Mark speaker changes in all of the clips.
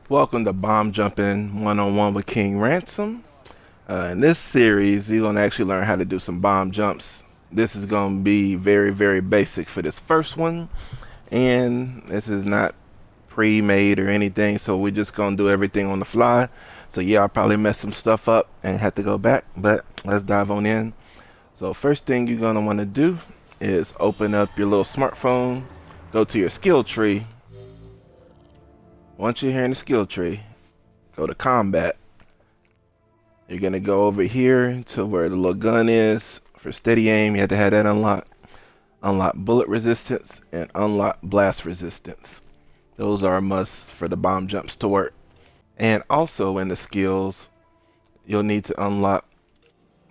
Speaker 1: Welcome to Bomb Jumping One-on-One with King Ransom. In this series, you're going to actually learn how to do some bomb jumps. This is going to be very basic for this first one, and this is not pre-made or anything, so we're just going to do everything on the fly. So yeah, I'll probably mess some stuff up and have to go back, but let's dive on in. So first thing you're going to want to do is open up your little smartphone, go to your skill tree. Once you're here in the skill tree, go to combat. You're gonna go over here to where the little gun is. For steady aim, you have to have that unlocked. Unlock bullet resistance and unlock blast resistance. Those are a must for the bomb jumps to work. And also in the skills, you'll need to unlock,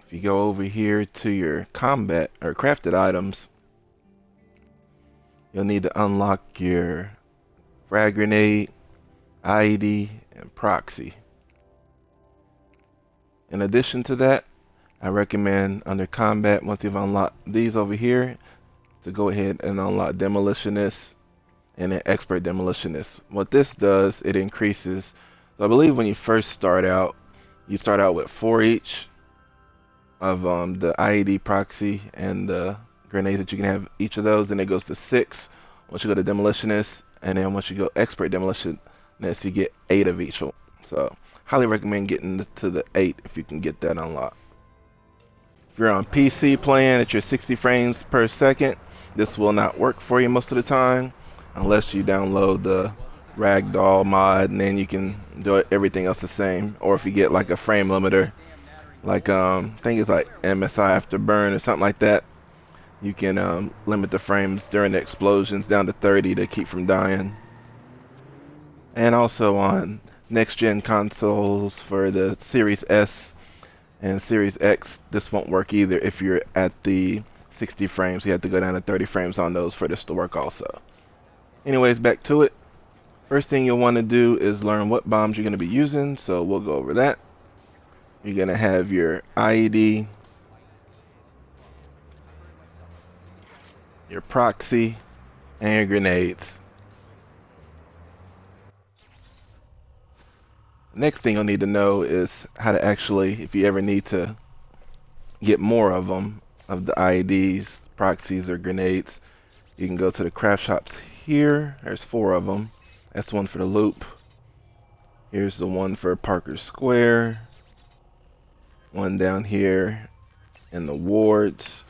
Speaker 1: if you go over here to your combat or crafted items, you'll need to unlock your frag grenade, IED, and proxy. In addition to that, I recommend under combat, once you've unlocked these over here, to go ahead and unlock demolitionist and then expert demolitionist. What this does, it increases. So I believe when you first start out, you start out with 4 each of the IED proxy and the grenades that you can have each of those, and it goes to 6 once you go to demolitionist, and then once you go expert demolitionist, you get 8 of each. So highly recommend getting to the 8 if you can get that unlocked. If you're on PC playing at your 60 frames per second, this will not work for you most of the time unless you download the ragdoll mod, and then you can do everything else the same. Or if you get like a frame limiter, like I think it's like MSI Afterburn or something like that, you can limit the frames during the explosions down to 30 to keep from dying. And also on next gen consoles for the Series S and Series X, this won't work either if you're at the 60 frames. You have to go down to 30 frames on those for this to work also. Anyways, back to it. First thing you'll want to do is learn what bombs you're going to be using, so we'll go over that. You're going to have your IED, your proxy, and your grenades. Next thing you'll need to know is how to actually, if you ever need to get more of them, of the IEDs, proxies, or grenades, you can go to the craft shops here. There's 4 of them. That's one for the loop. Here's the one for Parker Square. One down here in the wards.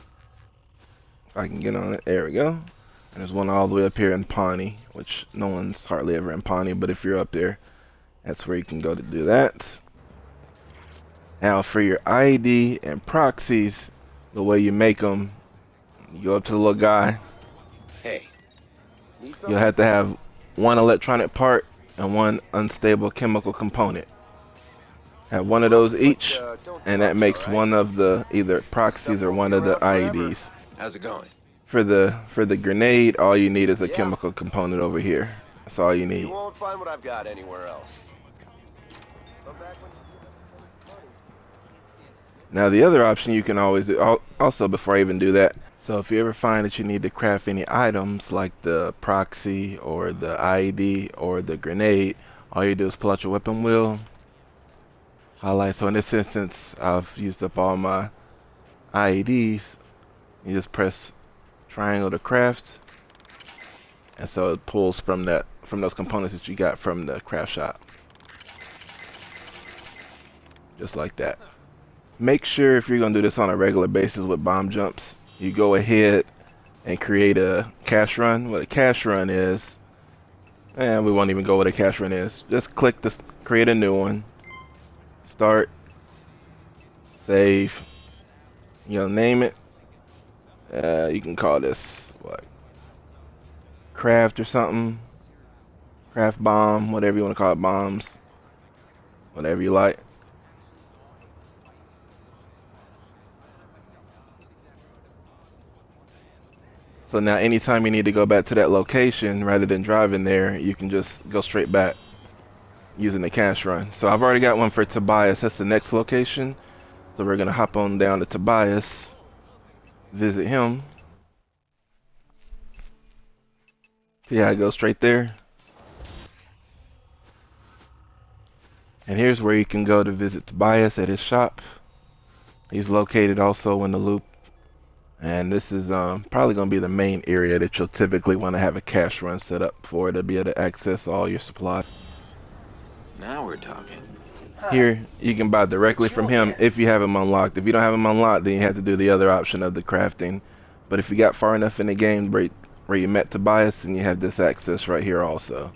Speaker 1: If I can get on it. There we go. And there's one all the way up here in Pawnee, which no one's hardly ever in Pawnee, but if you're up there, that's where you can go to do that. Now for your IED and proxies, the way you make them, you go up to the little guy.
Speaker 2: Hey.
Speaker 1: You'll have to have one electronic part and one unstable chemical component. Have one of those each, and that makes one of the either proxies or one of the IEDs.
Speaker 2: How's it going?
Speaker 1: For the grenade, all you need is a chemical component over here. That's all you need.
Speaker 3: You won't find what I've got anywhere else.
Speaker 1: Now the other option you can always do, also before I even do that, so if you ever find that you need to craft any items like the proxy or the IED or the grenade, all you do is pull out your weapon wheel, highlight. So in this instance, I've used up all my IEDs. You just press triangle to craft, and so it pulls from those components that you got from the craft shop, just like that. Make sure if you're gonna do this on a regular basis with bomb jumps, you go ahead and create a cache run. What a cache run is, and we won't even go what a cache run is. Just click this, create a new one, start, save. You'll name it. You can call this what? Craft or something. Craft bomb, whatever you want to call it, bombs. Whatever you like. So now anytime you need to go back to that location, rather than driving there, you can just go straight back using the cache run. So I've already got one for Tobias. That's the next location. So we're going to hop on down to Tobias, visit him. See how it goes straight there? And here's where you can go to visit Tobias at his shop. He's located also in the loop. And this is probably going to be the main area that you'll typically want to have a cash run set up for to be able to access all your supplies.
Speaker 2: Now we're talking.
Speaker 1: Here, you can buy directly
Speaker 3: It's you
Speaker 1: from him
Speaker 3: again.
Speaker 1: if you have him unlocked. If you don't have him unlocked, then you have to do the other option of the crafting. But if you got far enough in the game where you met Tobias, then you have this access right here also.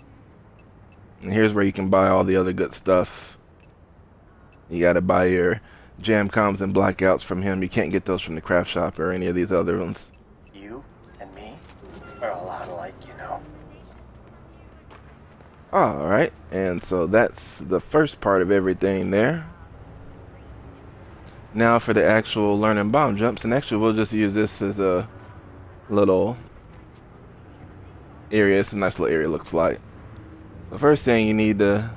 Speaker 1: And here's where you can buy all the other good stuff. You gotta buy your jam coms and blackouts from him. You can't get those from the craft shop or any of these other ones.
Speaker 4: You and me are a lot alike, you know.
Speaker 1: Alright, and so that's the first part of everything there. Now for the actual learning bomb jumps, and actually we'll just use this as a little area. It's a nice little area, looks like. The first thing you need to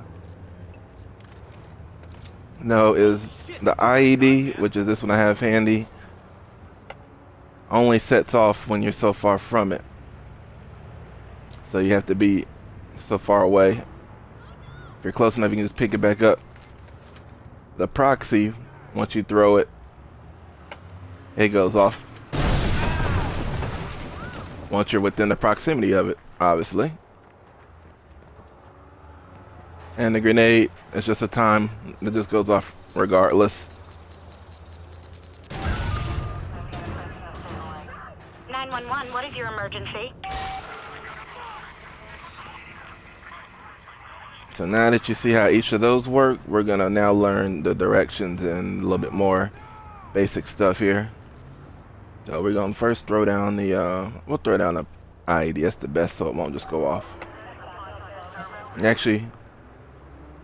Speaker 1: know is the IED, which is this one I have handy, only sets off when you're so far from it. So you have to be so far away. If you're close enough, you can just pick it back up. The proxy, once you throw it, it goes off. Once you're within the proximity of it, obviously. And the grenade is just a time that just goes off regardless.
Speaker 5: 911, what is your emergency?
Speaker 1: So now that you see how each of those work, we're gonna now learn the directions and a little bit more basic stuff here. So we're gonna first throw down the we'll throw down the IED. That's the best, so it won't just go off. And actually,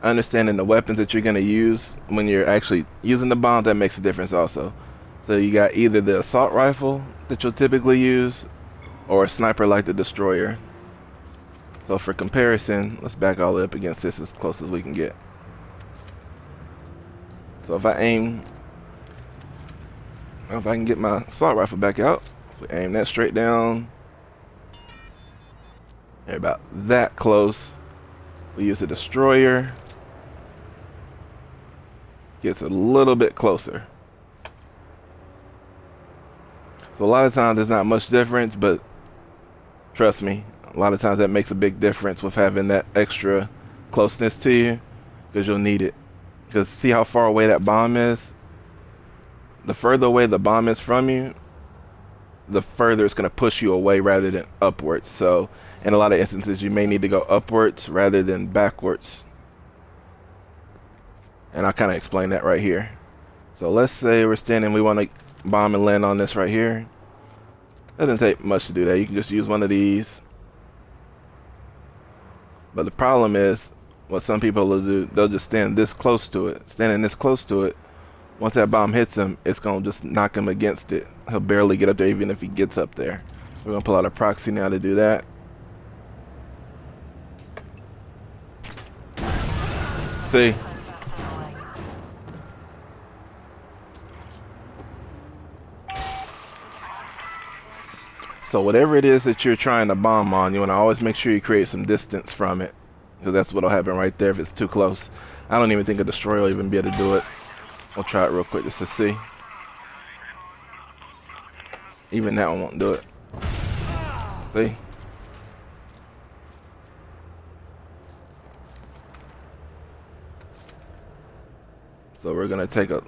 Speaker 1: understanding the weapons that you're gonna use when you're actually using the bomb, that makes a difference also. So you got either the assault rifle that you'll typically use, or a sniper like the destroyer. So for comparison, let's back all the way up against this as close as we can get. So if I can get my assault rifle back out, if we aim that straight down, they're about that close. We use the destroyer, gets a little bit closer. So a lot of times there's not much difference, but trust me, a lot of times that makes a big difference with having that extra closeness to you, because you'll need it. Because see how far away that bomb is? The further away the bomb is from you, the further it's going to push you away rather than upwards. So in a lot of instances you may need to go upwards rather than backwards. And I'll kind of explain that right here. So let's say we're standing, we want to bomb and land on this right here. Doesn't take much to do that. You can just use one of these. But the problem is, what some people will do, they'll just stand this close to it. Standing this close to it, once that bomb hits him, it's going to just knock him against it. He'll barely get up there even if he gets up there. We're going to pull out a proxy now to do that. See? So whatever it is that you're trying to bomb on, you want to always make sure you create some distance from it, because that's what'll happen right there if it's too close. I don't even think a destroyer will even be able to do it. We'll try it real quick just to see. Even that one won't do it. See? So we're gonna take a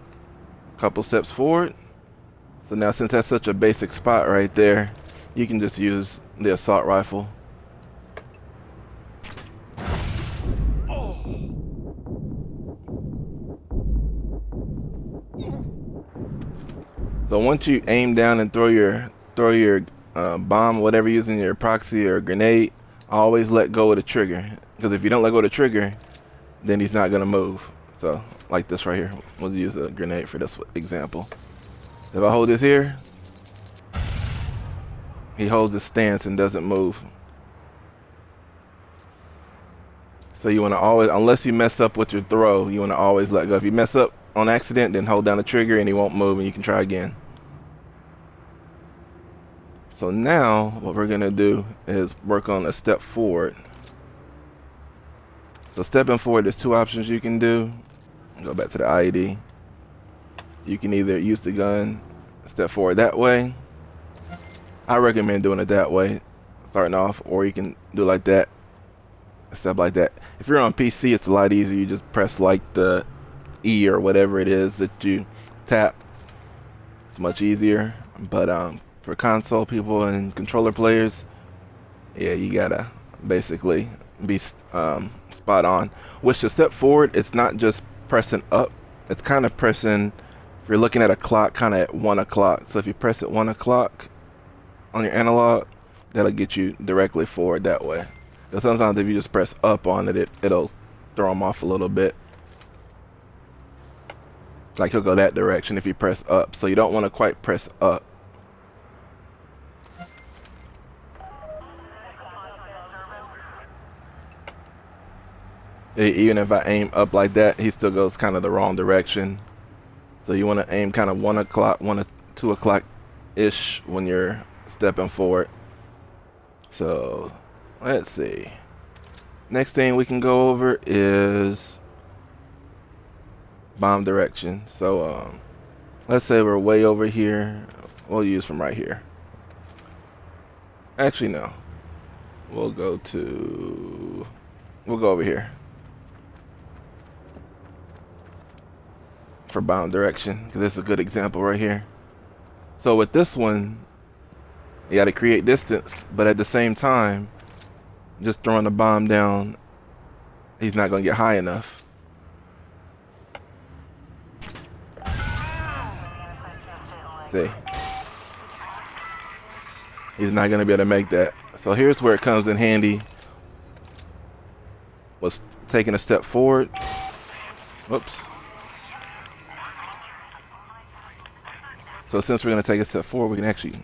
Speaker 1: couple steps forward. So now since that's such a basic spot right there, you can just use the assault rifle. So once you aim down and throw your bomb, whatever you're using, your proxy or grenade, always let go of the trigger. Because if you don't let go of the trigger, then he's not gonna move. So like this right here, we'll use a grenade for this example. If I hold this here, he holds his stance and doesn't move. So you want to always, unless you mess up with your throw, you want to always let go. If you mess up on accident, then hold down the trigger and he won't move and you can try again. So now what we're going to do is work on a step forward. So stepping forward, there's two options you can do. Go back to the IED. You can either use the gun, step forward that way. I recommend doing it that way, starting off, or you can do like that, step like that. If you're on PC, it's a lot easier. You just press like the E or whatever it is that you tap. It's much easier. But for console people and controller players, yeah, you gotta basically be spot on. Which to step forward, it's not just pressing up. It's kind of pressing, if you're looking at a clock, kind of at 1 o'clock. So if you press at 1 o'clock on your analog, that'll get you directly forward that way. But sometimes if you just press up on it, it'll throw them off a little bit. Like he'll go that direction if you press up. So you don't want to quite press up. Even if I aim up like that, he still goes kind of the wrong direction. So you want to aim kind of 1 o'clock, 1 to 2 o'clock ish when you're stepping forward. So let's see. Next thing we can go over is bomb direction. So let's say we're way over here. We'll use from right here. Actually, no. We'll go over here for bomb direction, because this is a good example right here. So with this one, you got to create distance, but at the same time, just throwing the bomb down, he's not going to get high enough. See? He's not going to be able to make that. So here's where it comes in handy. Was taking a step forward. Whoops. So since we're going to take a step forward, we can actually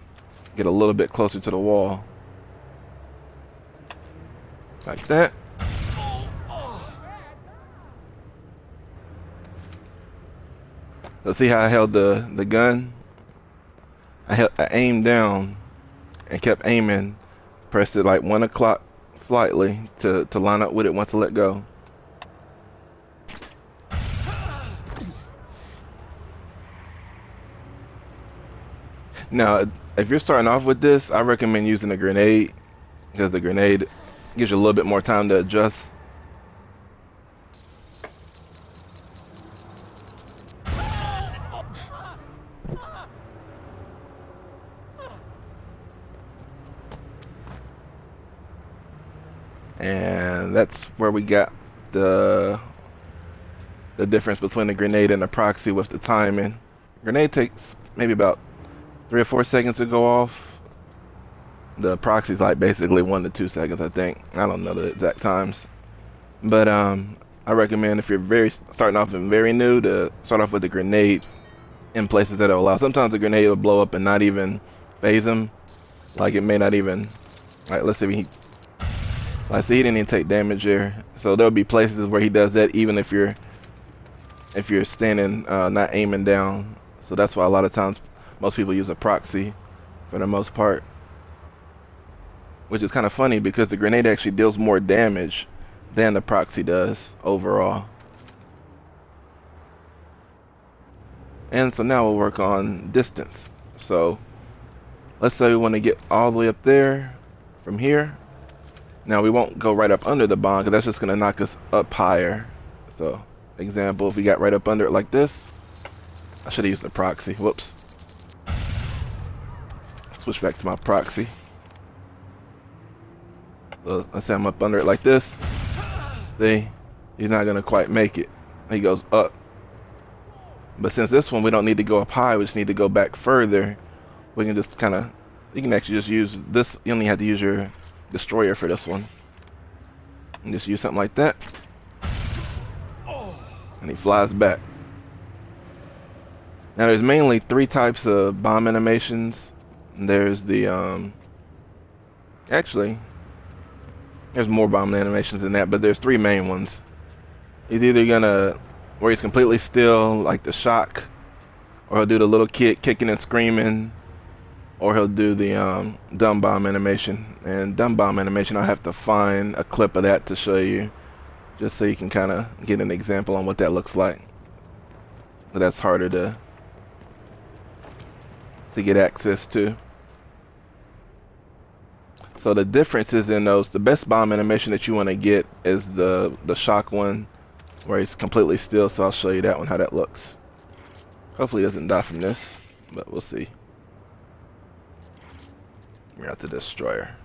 Speaker 1: get a little bit closer to the wall. Like that. So see how I held the gun? I aimed down and kept aiming. Pressed it like 1 o'clock slightly to line up with it once I let go. Now, if you're starting off with this, I recommend using a grenade, because the grenade gives you a little bit more time to adjust. And that's where we got the difference between the grenade and the proxy with the timing. Grenade takes maybe about 3 or 4 seconds to go off. The proxy's like basically 1 to 2 seconds, I think. I don't know the exact times. But I recommend, if you're starting off and very new, to start off with the grenade in places that will allow. Sometimes the grenade will blow up and not even phase him. Like it may not even. Alright, let's see if he. I see he didn't even take damage there. So there'll be places where he does that even if you're standing, not aiming down. So that's why a lot of times most people use a proxy for the most part. Which is kind of funny, because the grenade actually deals more damage than the proxy does overall. And so now we'll work on distance. So let's say we want to get all the way up there from here. Now we won't go right up under the bomb, because that's just going to knock us up higher. So example, if we got right up under it like this, I should have used the proxy. Whoops. Switch back to my proxy. So let's say I'm up under it like this. See, he's not going to quite make it. He goes up. But since this one we don't need to go up high, we just need to go back further. We can just kind of, you can actually just use this. You only have to use your destroyer for this one. And just use something like that. And he flies back. Now there's mainly 3 types of bomb animations. There's the actually there's more bomb animations than that, but there's 3 main ones. He's either gonna, where he's completely still, like the shock, or he'll do the little kid kicking and screaming, or he'll do the dumb bomb animation. And dumb bomb animation, I'll have to find a clip of that to show you. just so you can kind of get an example on what that looks like. But that's harder to get access to. So the differences in those, the best bomb animation that you want to get is the shock one, where he's completely still. So I'll show you that one, how that looks. Hopefully he doesn't die from this, but we'll see. We're at the destroyer.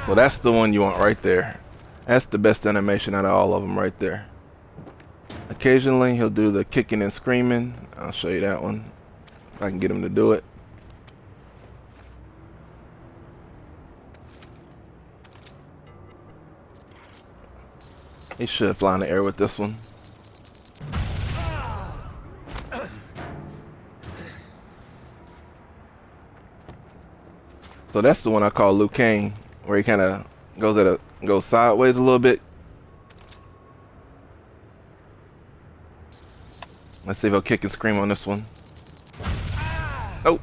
Speaker 1: So that's the one you want right there. That's the best animation out of all of them right there. Occasionally he'll do the kicking and screaming. I'll show you that one if I can get him to do it. He should fly in the air with this one. So that's the one I call Liu Kang, where he kind of goes sideways a little bit. Let's see if he'll kick and scream on this one. Oh,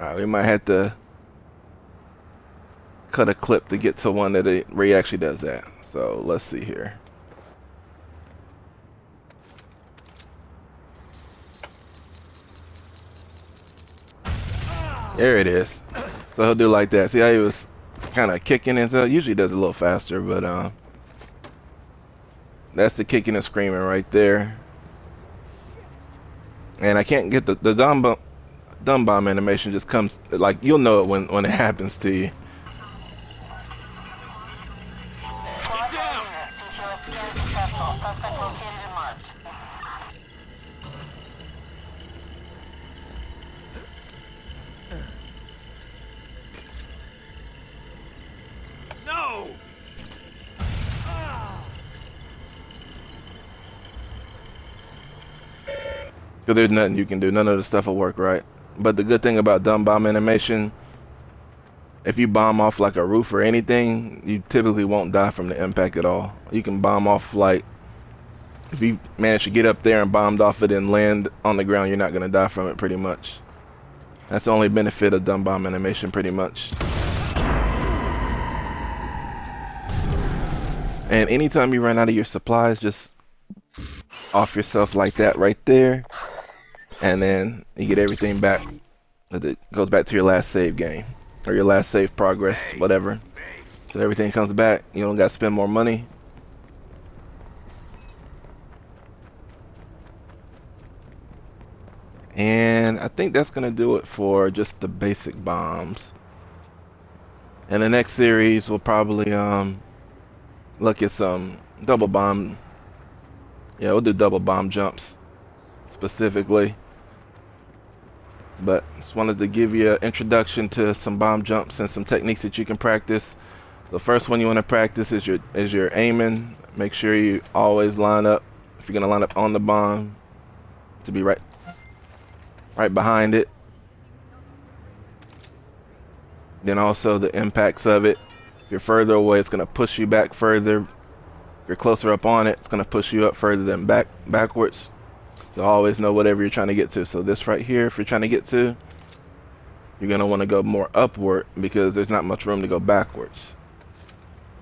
Speaker 1: alright, we might have to cut a clip to get to one where he actually does that. So let's see here. There it is. So he'll do like that. See how he was kind of kicking and stuff? Usually does it a little faster, but that's the kicking and screaming right there. And I can't get the dumb bomb animation. Just comes like you'll know it when it happens to you.
Speaker 3: No!
Speaker 1: Because there's nothing you can do. None of the stuff will work right. But the good thing about dumb bomb animation, if you bomb off like a roof or anything, you typically won't die from the impact at all. You can bomb off like, if you manage to get up there and bombed off it and land on the ground, you're not going to die from it pretty much. That's the only benefit of dumb bomb animation pretty much. And anytime you run out of your supplies, just off yourself like that right there. And then you get everything back. It goes back to your last save game. Or your last save progress, whatever. So everything comes back. You don't got to spend more money. And I think that's going to do it for just the basic bombs. In the next series, we'll probably look at some double bomb. Yeah, we'll do double bomb jumps specifically. But just wanted to give you an introduction to some bomb jumps and some techniques that you can practice. The first one you want to practice is your aiming. Make sure you always line up, if you're going to line up on the bomb, to be right behind it. Then also the impacts of it. If you're further away, it's going to push you back further. If you're closer up on it, it's going to push you up further than backwards. So always know whatever you're trying to get to. So this right here, if you're trying to get to, you're going to want to go more upward because there's not much room to go backwards.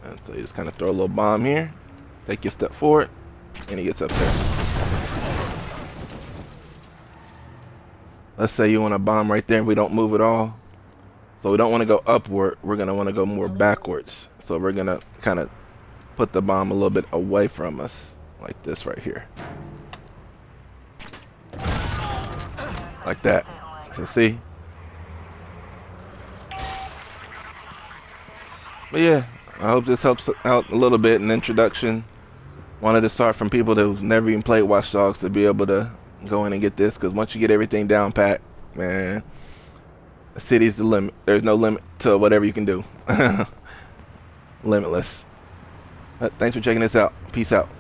Speaker 1: And so you just kind of throw a little bomb here, take your step forward, and he gets up there. Let's say you want to bomb right there and we don't move at all. So we don't want to go upward, we're going to want to go more backwards. So we're going to kind of put the bomb a little bit away from us, like this right here. Like that. So see? But yeah, I hope this helps out a little bit in introduction. Wanted to start from people who've never even played Watch Dogs to be able to go in and get this, because once you get everything down pat, man, the city's the limit. There's no limit to whatever you can do. Limitless. But thanks for checking this out. Peace out.